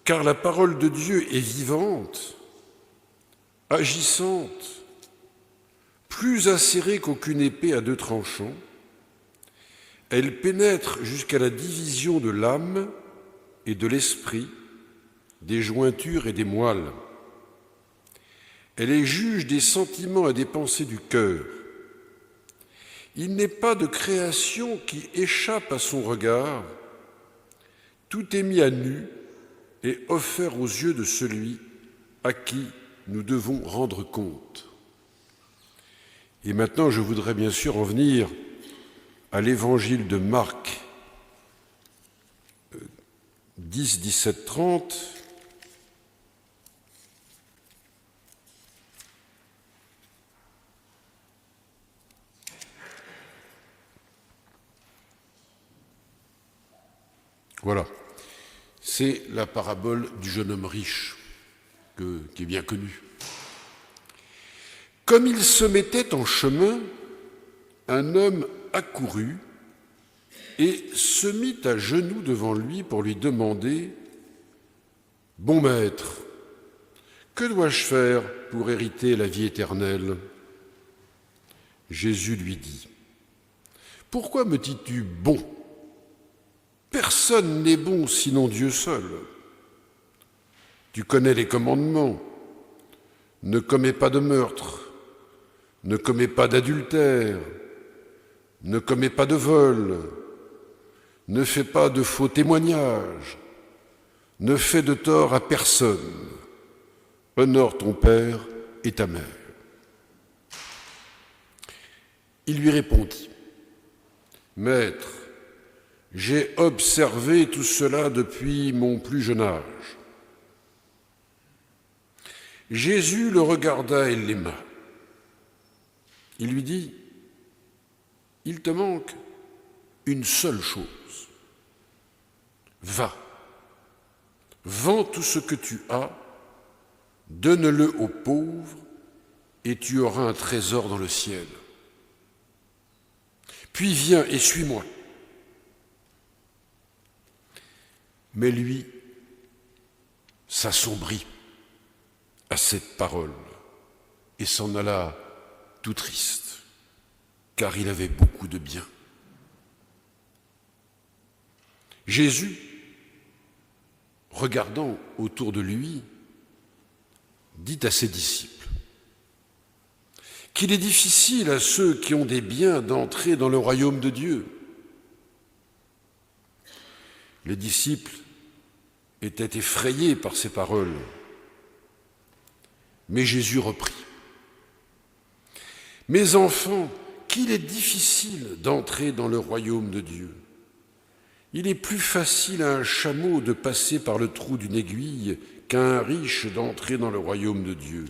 car la parole de Dieu est vivante, agissante, plus acérée qu'aucune épée à deux tranchants. Elle pénètre jusqu'à la division de l'âme et de l'esprit, des jointures et des moelles. Elle est juge des sentiments et des pensées du cœur. Il n'est pas de création qui échappe à son regard. Tout est mis à nu et offert aux yeux de celui à qui nous devons rendre compte. Et maintenant, je voudrais bien sûr en venir à l'évangile de Marc 10, 17, 30. Voilà, c'est la parabole du jeune homme riche, qui est bien connue. Comme il se mettait en chemin, un homme accourut et se mit à genoux devant lui pour lui demander « Bon maître, que dois-je faire pour hériter la vie éternelle ?» Jésus lui dit « Pourquoi me dis-tu bon ? Personne n'est bon sinon Dieu seul. Tu connais les commandements. Ne commets pas de meurtre, ne commets pas d'adultère, ne commets pas de vol, ne fais pas de faux témoignages, ne fais de tort à personne, honore ton père et ta mère. » Il lui répondit, « Maître, j'ai observé tout cela depuis mon plus jeune âge. » Jésus le regarda et l'aima. Il lui dit, « Il te manque une seule chose. Va, vends tout ce que tu as, donne-le aux pauvres, et tu auras un trésor dans le ciel. Puis viens et suis-moi. » Mais lui s'assombrit à cette parole et s'en alla tout triste, car il avait beaucoup de biens. Jésus, regardant autour de lui, dit à ses disciples qu'il est difficile à ceux qui ont des biens d'entrer dans le royaume de Dieu. Les disciples étaient effrayés par ces paroles. Mais Jésus reprit. « Mes enfants, qu'il est difficile d'entrer dans le royaume de Dieu. Il est plus facile à un chameau de passer par le trou d'une aiguille qu'à un riche d'entrer dans le royaume de Dieu. »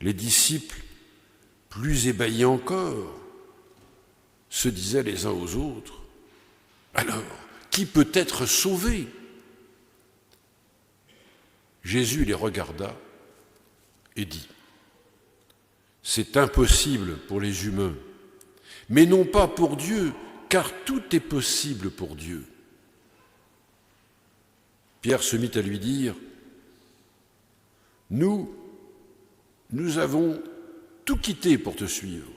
Les disciples, plus ébahis encore, se disaient les uns aux autres, « Alors, qui peut être sauvé ?» Jésus les regarda et dit, « C'est impossible pour les humains, mais non pas pour Dieu, car tout est possible pour Dieu. » Pierre se mit à lui dire, « Nous avons tout quitté pour te suivre. »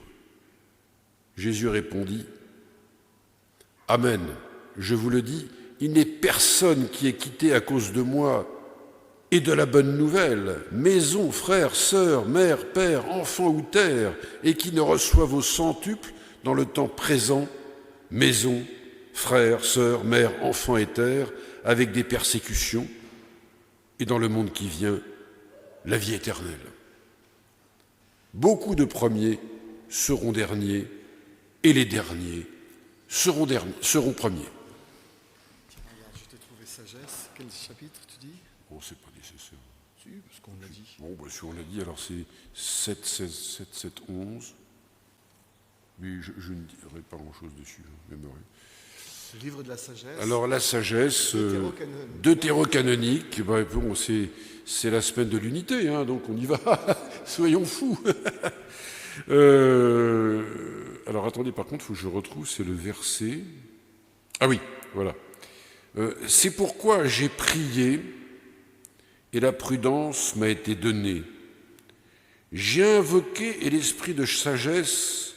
Jésus répondit, « Amen, je vous le dis, il n'est personne qui ait quitté à cause de moi et de la bonne nouvelle, maison, frères, sœurs, mère, père, enfants ou terre, et qui ne reçoive au centuple dans le temps présent, maison, frères, sœurs, mère, enfants et terre, avec des persécutions, et dans le monde qui vient, la vie éternelle. Beaucoup de premiers seront derniers, et les derniers seront premiers. Tiens, regarde, je t'ai trouvé sagesse. Quel chapitre tu dis ? Bon, c'est pas nécessaire. Si, parce qu'on l'a dit. Bon, bah, si on l'a dit, alors c'est 7, 16, 7, 7, 11. Mais je ne dirai pas grand-chose dessus, je m'aimerais. Le livre de la sagesse. Alors, la sagesse deutérocanonique, bah, bon, c'est la semaine de l'unité, hein, donc on y va, soyons fous. Alors, attendez, par contre, il faut que je retrouve, c'est le verset... Ah oui, voilà. C'est pourquoi j'ai prié et la prudence m'a été donnée. J'ai invoqué et l'esprit de sagesse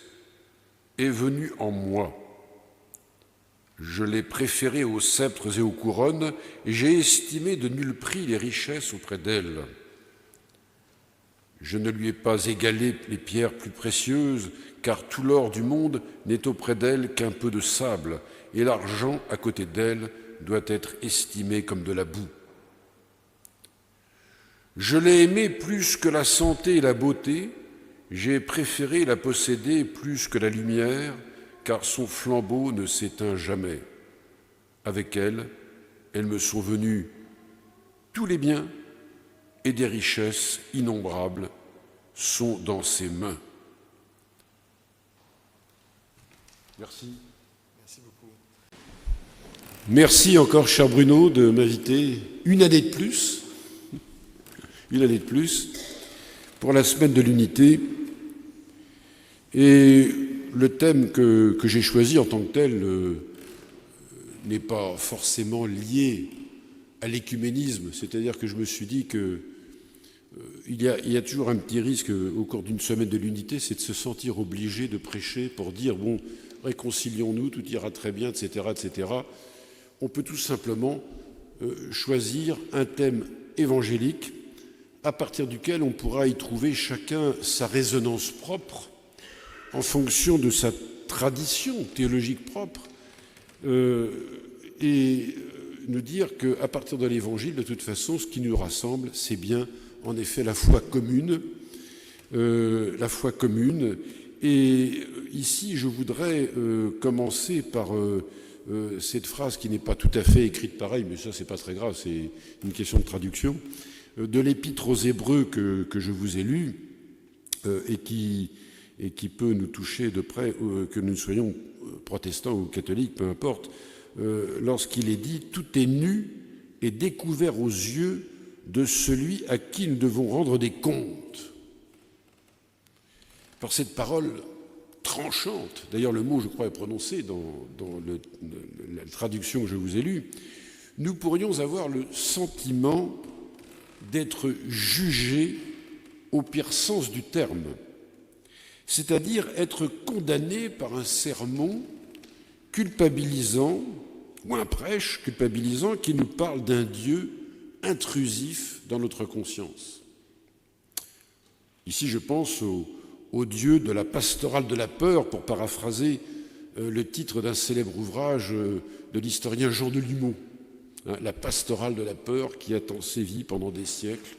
est venu en moi. Je l'ai préférée aux sceptres et aux couronnes, et j'ai estimé de nul prix les richesses auprès d'elle. Je ne lui ai pas égalé les pierres plus précieuses, car tout l'or du monde n'est auprès d'elle qu'un peu de sable, et l'argent à côté d'elle doit être estimé comme de la boue. Je l'ai aimée plus que la santé et la beauté, j'ai préféré la posséder plus que la lumière, car son flambeau ne s'éteint jamais. Avec elle, elles me sont venus tous les biens et des richesses innombrables sont dans ses mains. Merci. Merci beaucoup. Merci encore, cher Bruno, de m'inviter une année de plus pour la semaine de l'unité. Et le thème que j'ai choisi en tant que tel n'est pas forcément lié à l'écuménisme, c'est-à-dire que je me suis dit que il y a toujours un petit risque au cours d'une semaine de l'unité, c'est de se sentir obligé de prêcher pour dire bon, réconcilions-nous, tout ira très bien, etc., etc. On peut tout simplement choisir un thème évangélique à partir duquel on pourra y trouver chacun sa résonance propre en fonction de sa tradition théologique propre et nous dire qu'à partir de l'Évangile, de toute façon, ce qui nous rassemble, c'est bien, en effet, la foi commune. Et ici, je voudrais commencer par cette phrase qui n'est pas tout à fait écrite pareil, mais ça, c'est pas très grave, c'est une question de traduction, de l'Épître aux Hébreux que je vous ai lu et qui peut nous toucher de près, que nous soyons protestants ou catholiques, peu importe, lorsqu'il est dit « Tout est nu et découvert aux yeux de celui à qui nous devons rendre des comptes ». Par cette parole tranchante, d'ailleurs le mot, je crois, est prononcé dans la traduction que je vous ai lue, nous pourrions avoir le sentiment d'être jugés au pire sens du terme, c'est-à-dire être condamnés par un sermon culpabilisant, ou un prêche culpabilisant qui nous parle d'un Dieu intrusif dans notre conscience. Ici, je pense au Dieu de la pastorale de la peur, pour paraphraser le titre d'un célèbre ouvrage de l'historien Jean Delumeau, la pastorale de la peur qui a tant sévi pendant des siècles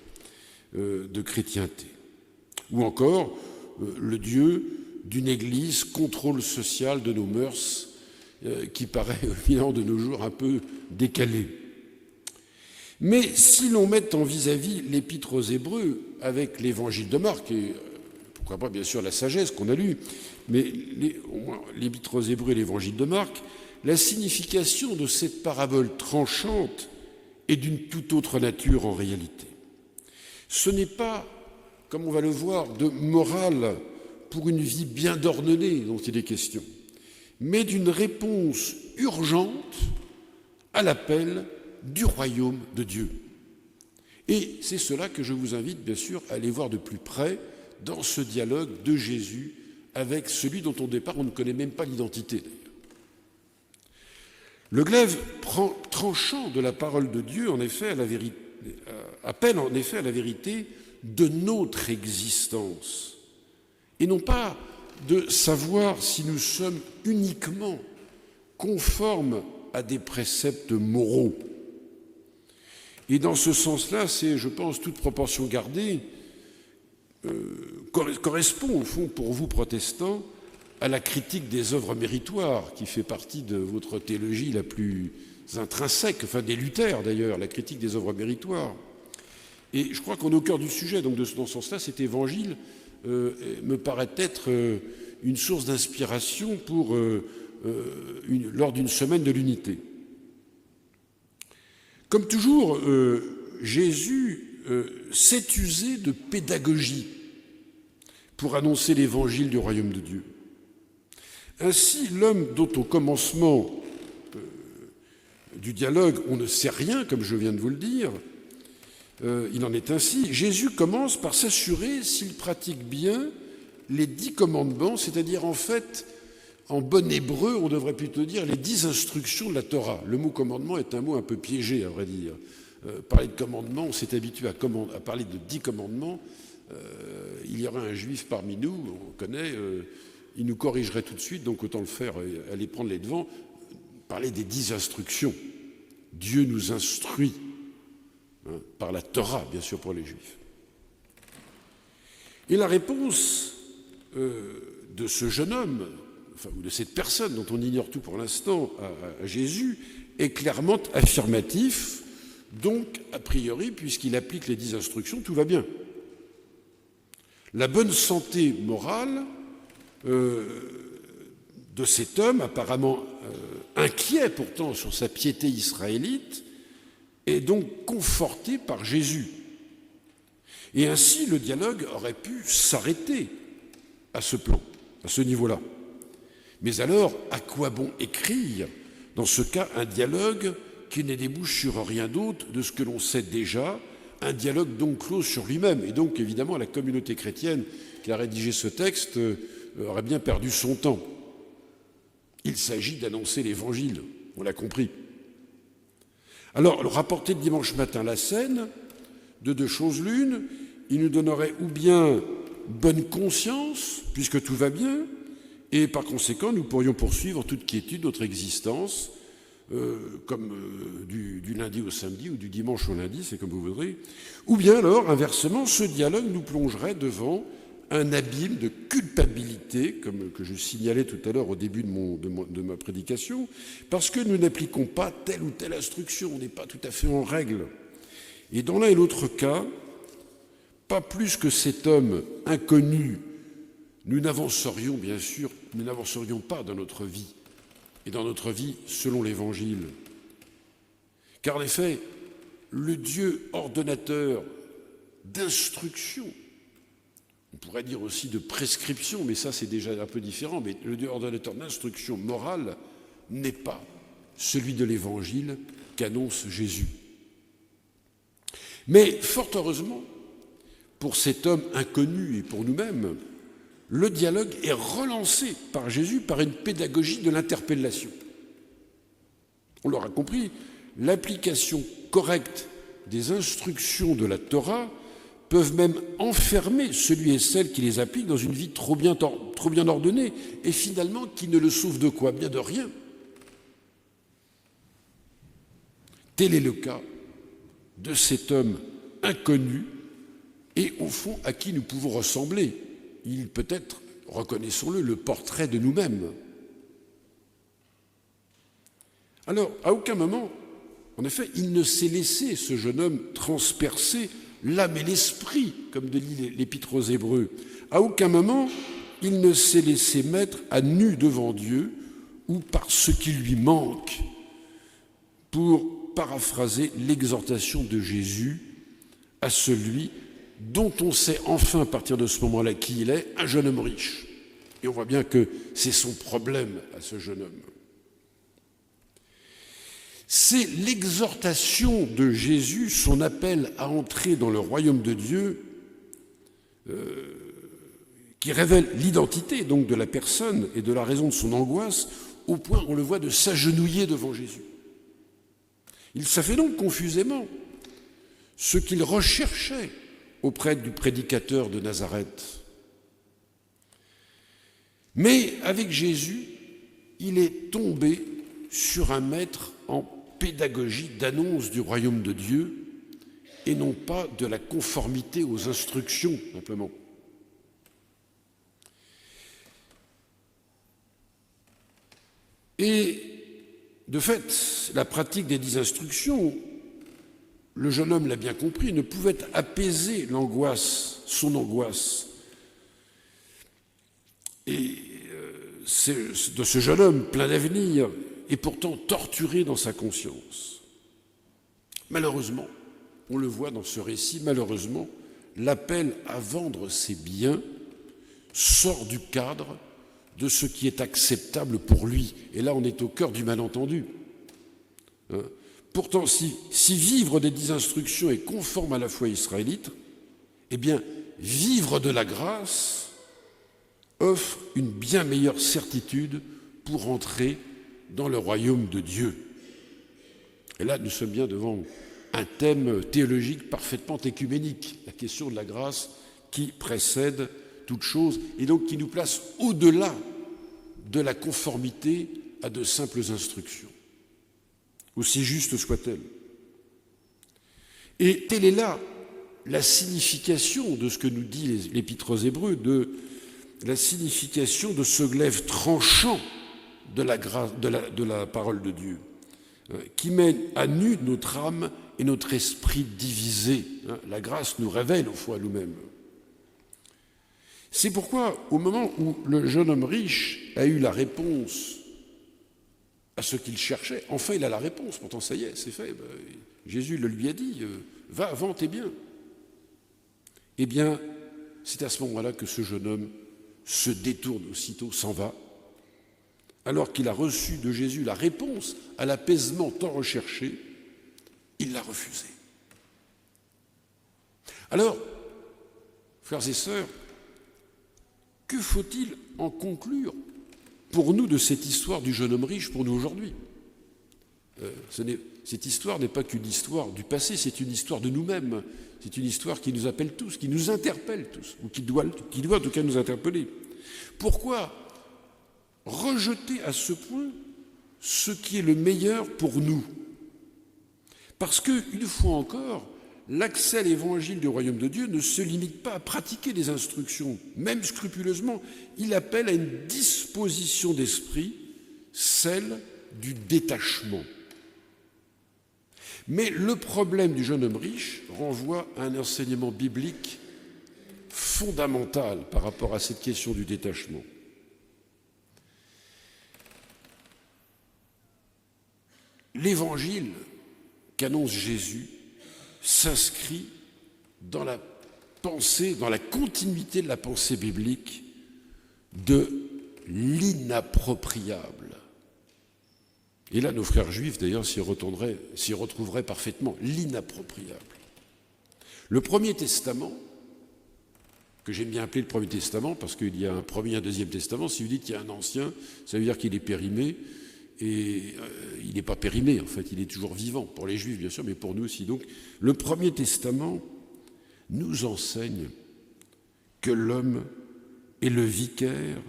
de chrétienté. Ou encore le Dieu d'une Église contrôle social de nos mœurs qui paraît, évidemment, de nos jours un peu décalé. Mais si l'on met en vis-à-vis l'Épître aux Hébreux avec l'Évangile de Marc, et pourquoi pas bien sûr la sagesse qu'on a lue, mais au moins l'Épître aux Hébreux et l'Évangile de Marc, la signification de cette parabole tranchante est d'une toute autre nature en réalité. Ce n'est pas, comme on va le voir, de morale pour une vie bien ordonnée dont il est question, mais d'une réponse urgente à l'appel du royaume de Dieu. Et c'est cela que je vous invite, bien sûr, à aller voir de plus près dans ce dialogue de Jésus avec celui dont au départ on ne connaît même pas l'identité. Le glaive tranchant de la parole de Dieu, en effet, appelle en effet à la vérité de notre existence, et non pas de savoir si nous sommes uniquement conformes à des préceptes moraux. Et dans ce sens-là, c'est, je pense, toute proportion gardée, correspond au fond pour vous protestants à la critique des œuvres méritoires, qui fait partie de votre théologie la plus intrinsèque, enfin des Luther d'ailleurs, la critique des œuvres méritoires. Et je crois qu'on est au cœur du sujet, donc dans ce sens-là, cet évangile me paraît être une source d'inspiration pour lors d'une semaine de l'unité. Comme toujours, Jésus s'est usé de pédagogie pour annoncer l'évangile du royaume de Dieu. Ainsi, l'homme dont au commencement du dialogue on ne sait rien, comme je viens de vous le dire, il en est ainsi. Jésus commence par s'assurer s'il pratique bien les 10 commandements, c'est-à-dire en fait, en bon hébreu, on devrait plutôt dire les 10 instructions de la Torah. Le mot commandement est un mot un peu piégé, à vrai dire. Parler de commandement, on s'est habitué à parler de 10 commandements. Il y aurait un juif parmi nous, on connaît, il nous corrigerait tout de suite, donc autant le faire, aller prendre les devants, parler des 10 instructions. Dieu nous instruit, par la Torah, bien sûr, pour les juifs. Et la réponse de ce jeune homme, ou de cette personne dont on ignore tout pour l'instant, à Jésus, est clairement affirmatif. Donc, a priori, puisqu'il applique les 10 instructions, tout va bien. La bonne santé morale de cet homme, apparemment inquiet pourtant sur sa piété israélite, est donc confortée par Jésus. Et ainsi, le dialogue aurait pu s'arrêter à ce plan, à ce niveau-là. Mais alors, à quoi bon écrire, dans ce cas, un dialogue qui ne débouche sur rien d'autre de ce que l'on sait déjà, un dialogue donc clos sur lui-même. Et donc, évidemment, la communauté chrétienne qui a rédigé ce texte aurait bien perdu son temps. Il s'agit d'annoncer l'Évangile, on l'a compris. Alors, le rapporter de dimanche matin la scène, de 2 choses l'une, il nous donnerait ou bien bonne conscience, puisque tout va bien, et par conséquent, nous pourrions poursuivre toute quiétude notre existence, comme du lundi au samedi ou du dimanche au lundi, c'est comme vous voudrez. Ou bien alors, inversement, ce dialogue nous plongerait devant un abîme de culpabilité, comme que je signalais tout à l'heure au début de ma prédication, parce que nous n'appliquons pas telle ou telle instruction, on n'est pas tout à fait en règle. Et dans l'un et l'autre cas, pas plus que cet homme inconnu, nous n'avancerions pas dans notre vie, et dans notre vie selon l'Évangile. Car en effet, le Dieu ordonnateur d'instruction, on pourrait dire aussi de prescription, mais ça c'est déjà un peu différent, mais le Dieu ordonnateur d'instruction morale n'est pas celui de l'Évangile qu'annonce Jésus. Mais fort heureusement, pour cet homme inconnu et pour nous-mêmes, le dialogue est relancé par Jésus par une pédagogie de l'interpellation. On l'aura compris, l'application correcte des instructions de la Torah peuvent même enfermer celui et celle qui les applique dans une vie trop bien ordonnée et finalement qui ne le sauve de quoi? Bien de rien. Tel est le cas de cet homme inconnu et au fond à qui nous pouvons ressembler. Il peut être, reconnaissons-le, le portrait de nous-mêmes. Alors, à aucun moment, en effet, il ne s'est laissé, ce jeune homme, transpercer l'âme et l'esprit, comme le dit l'Épître aux Hébreux. À aucun moment, il ne s'est laissé mettre à nu devant Dieu ou par ce qui lui manque, pour paraphraser l'exhortation de Jésus à celui dont on sait enfin à partir de ce moment-là qui il est, un jeune homme riche. Et on voit bien que c'est son problème à ce jeune homme. C'est l'exhortation de Jésus, son appel à entrer dans le royaume de Dieu, qui révèle l'identité donc de la personne et de la raison de son angoisse, au point, on le voit, de s'agenouiller devant Jésus. Il savait donc confusément ce qu'il recherchait auprès du prédicateur de Nazareth. Mais avec Jésus, il est tombé sur un maître en pédagogie d'annonce du royaume de Dieu et non pas de la conformité aux instructions, simplement. Et de fait, la pratique des 10 instructions, le jeune homme l'a bien compris, ne pouvait apaiser l'angoisse, son angoisse. Et de ce jeune homme plein d'avenir et pourtant torturé dans sa conscience. Malheureusement, on le voit dans ce récit, malheureusement, l'appel à vendre ses biens sort du cadre de ce qui est acceptable pour lui. Et là, on est au cœur du malentendu. Pourtant, si vivre des 10 instructions est conforme à la foi israélite, eh bien, vivre de la grâce offre une bien meilleure certitude pour entrer dans le royaume de Dieu. Et là, nous sommes bien devant un thème théologique parfaitement écuménique, la question de la grâce qui précède toute chose et donc qui nous place au-delà de la conformité à de simples instructions, aussi juste soient-elles. Et telle est là la signification de ce que nous dit l'Épître aux Hébreux, de la signification de ce glaive tranchant de la parole de Dieu, qui met à nu notre âme et notre esprit divisés. La grâce nous révèle au fond à nous-mêmes. C'est pourquoi, au moment où le jeune homme riche a eu la réponse à ce qu'il cherchait, enfin il a la réponse, pourtant ça y est, c'est fait. Jésus le lui a dit, va, vends tes biens. Eh bien, c'est à ce moment-là que ce jeune homme se détourne aussitôt, s'en va, alors qu'il a reçu de Jésus la réponse à l'apaisement tant recherché, il l'a refusé. Alors, frères et sœurs, que faut-il en conclure pour nous de cette histoire du jeune homme riche pour nous aujourd'hui? Cette histoire n'est pas qu'une histoire du passé, c'est une histoire de nous-mêmes. C'est une histoire qui nous appelle tous, qui nous interpelle tous, ou qui doit en tout cas nous interpeller. Pourquoi rejeter à ce point ce qui est le meilleur pour nous? Parce que, une fois encore, l'accès à l'évangile du royaume de Dieu ne se limite pas à pratiquer des instructions, même scrupuleusement. Il appelle à une disposition d'esprit, celle du détachement. Mais le problème du jeune homme riche renvoie à un enseignement biblique fondamental par rapport à cette question du détachement. L'évangile qu'annonce Jésus s'inscrit dans la pensée, dans la continuité de la pensée biblique de l'inappropriable. Et là, nos frères juifs, d'ailleurs, s'y retrouveraient parfaitement, l'inappropriable. Le Premier Testament, que j'aime bien appeler le Premier Testament, parce qu'il y a un Premier et un Deuxième Testament, si vous dites qu'il y a un Ancien, ça veut dire qu'il est périmé, et il n'est pas périmé, en fait, il est toujours vivant, pour les Juifs, bien sûr, mais pour nous aussi. Donc, le Premier Testament nous enseigne que l'homme est le vicaire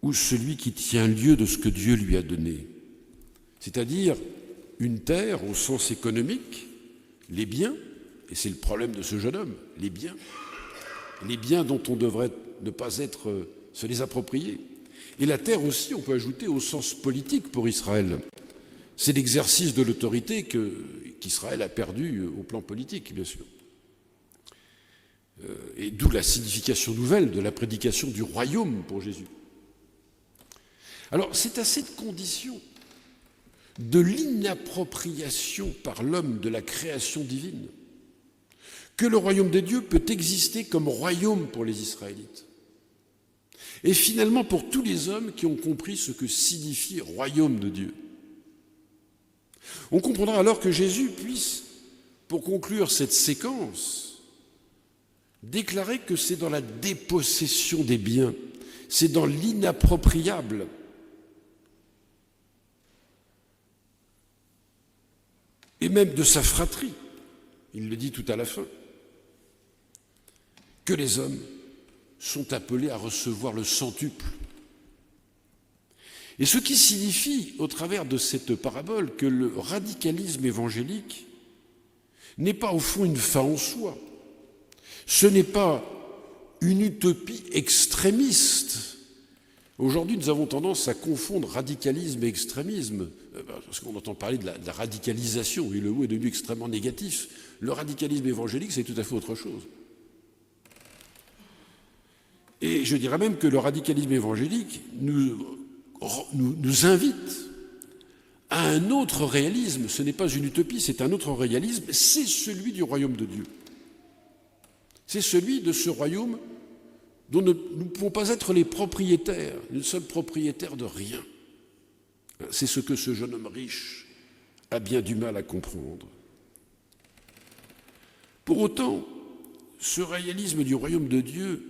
ou celui qui tient lieu de ce que Dieu lui a donné. C'est-à-dire une terre au sens économique, les biens, et c'est le problème de ce jeune homme, les biens dont on devrait ne pas se les approprier. Et la terre aussi, on peut ajouter au sens politique pour Israël. C'est l'exercice de l'autorité qu'Israël a perdu au plan politique, bien sûr. Et d'où la signification nouvelle de la prédication du royaume pour Jésus. Alors, c'est à cette condition de l'inappropriation par l'homme de la création divine que le royaume des dieux peut exister comme royaume pour les Israélites. Et finalement pour tous les hommes qui ont compris ce que signifie royaume de Dieu. On comprendra alors que Jésus puisse, pour conclure cette séquence, déclarer que c'est dans la dépossession des biens, c'est dans l'inappropriable, et même de sa fratrie, il le dit tout à la fin, que les hommes sont appelés à recevoir le centuple. Et ce qui signifie, au travers de cette parabole, que le radicalisme évangélique n'est pas au fond une fin en soi. Ce n'est pas une utopie extrémiste. Aujourd'hui, nous avons tendance à confondre radicalisme et extrémisme, parce qu'on entend parler de la radicalisation, et le mot est devenu extrêmement négatif. Le radicalisme évangélique, c'est tout à fait autre chose. Et je dirais même que le radicalisme évangélique nous invite à un autre réalisme. Ce n'est pas une utopie, c'est un autre réalisme, c'est celui du royaume de Dieu. C'est celui de ce royaume dont nous ne pouvons pas être les propriétaires. Nous ne sommes propriétaires de rien. C'est ce que ce jeune homme riche a bien du mal à comprendre. Pour autant, ce réalisme du royaume de Dieu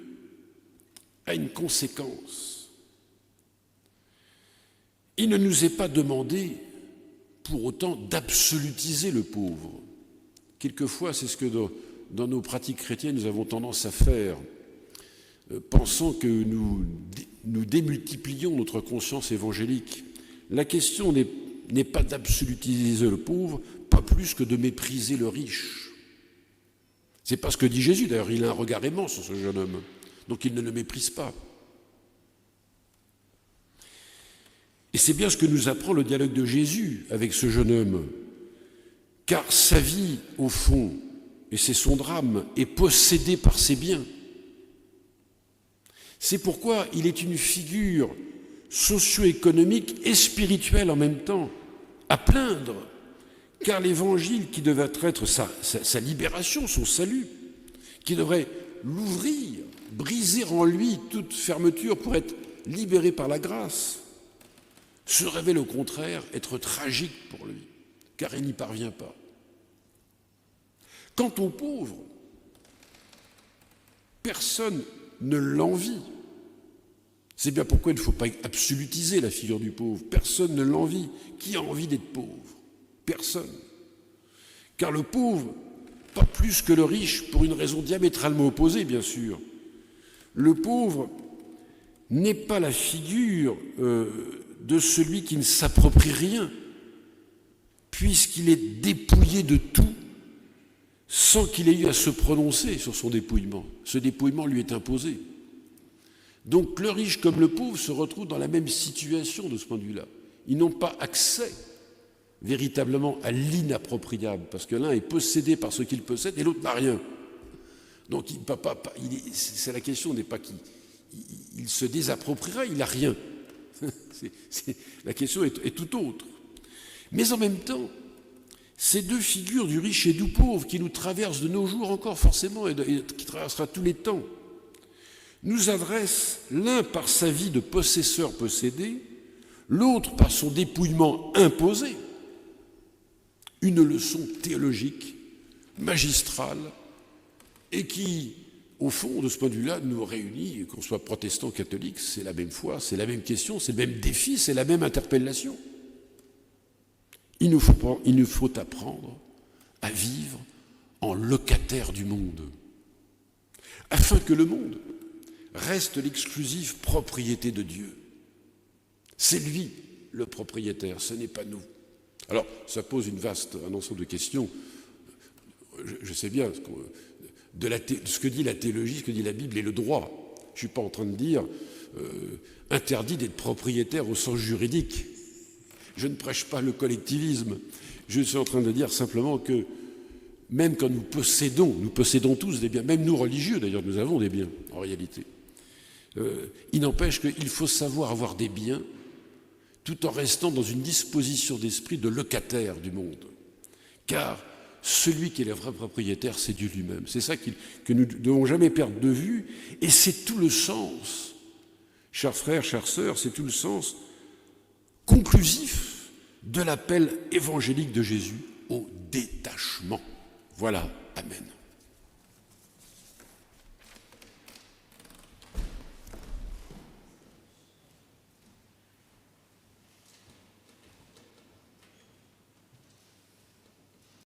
a une conséquence. Il ne nous est pas demandé, pour autant, d'absolutiser le pauvre. Quelquefois, c'est ce que dans nos pratiques chrétiennes, nous avons tendance à faire, pensant que nous démultiplions notre conscience évangélique. La question n'est pas d'absolutiser le pauvre, pas plus que de mépriser le riche. C'est pas ce que dit Jésus, d'ailleurs, il a un regard aimant sur ce jeune homme, donc il ne le méprise pas. Et c'est bien ce que nous apprend le dialogue de Jésus avec ce jeune homme, car sa vie, au fond, et c'est son drame, est possédée par ses biens. C'est pourquoi il est une figure socio-économique et spirituelle en même temps, à plaindre, car l'évangile qui devait être sa libération, son salut, qui devrait l'ouvrir, briser en lui toute fermeture pour être libéré par la grâce, se révèle au contraire être tragique pour lui, car il n'y parvient pas. Quant aux pauvres, personne ne l'envie. C'est bien pourquoi il ne faut pas absolutiser la figure du pauvre. Personne ne l'envie. Qui a envie d'être pauvre? Personne. Car le pauvre, pas plus que le riche, pour une raison diamétralement opposée, bien sûr. Le pauvre n'est pas la figure de celui qui ne s'approprie rien, puisqu'il est dépouillé de tout, sans qu'il ait eu à se prononcer sur son dépouillement. Ce dépouillement lui est imposé. Donc le riche comme le pauvre se retrouvent dans la même situation de ce point de vue-là. Ils n'ont pas accès véritablement à l'inappropriable, parce que l'un est possédé par ce qu'il possède et l'autre n'a rien. Donc la question n'est pas qu'il se désappropriera, il n'a rien. La question est tout autre. Mais en même temps, ces deux figures du riche et du pauvre qui nous traversent de nos jours encore forcément et qui traversera tous les temps, nous adressent l'un par sa vie de possesseur possédé, l'autre par son dépouillement imposé, une leçon théologique, magistrale, et qui, au fond, de ce point de vue-là, nous réunit, qu'on soit protestant ou catholique, c'est la même foi, c'est la même question, c'est le même défi, c'est la même interpellation. Il nous faut apprendre à vivre en locataire du monde, afin que le monde reste l'exclusive propriété de Dieu. C'est lui le propriétaire, ce n'est pas nous. Alors, ça pose un ensemble de questions. Je sais bien ce que dit la théologie, ce que dit la Bible et le droit. Je ne suis pas en train de dire interdit d'être propriétaire au sens juridique. Je ne prêche pas le collectivisme. Je suis en train de dire simplement que même quand nous possédons tous des biens, même nous religieux d'ailleurs, nous avons des biens en réalité. Il n'empêche qu'il faut savoir avoir des biens tout en restant dans une disposition d'esprit de locataire du monde. Car celui qui est le vrai propriétaire, c'est Dieu lui-même. C'est ça que nous ne devons jamais perdre de vue, et c'est tout le sens, chers frères, chères sœurs, c'est tout le sens conclusif de l'appel évangélique de Jésus au détachement. Voilà, amen.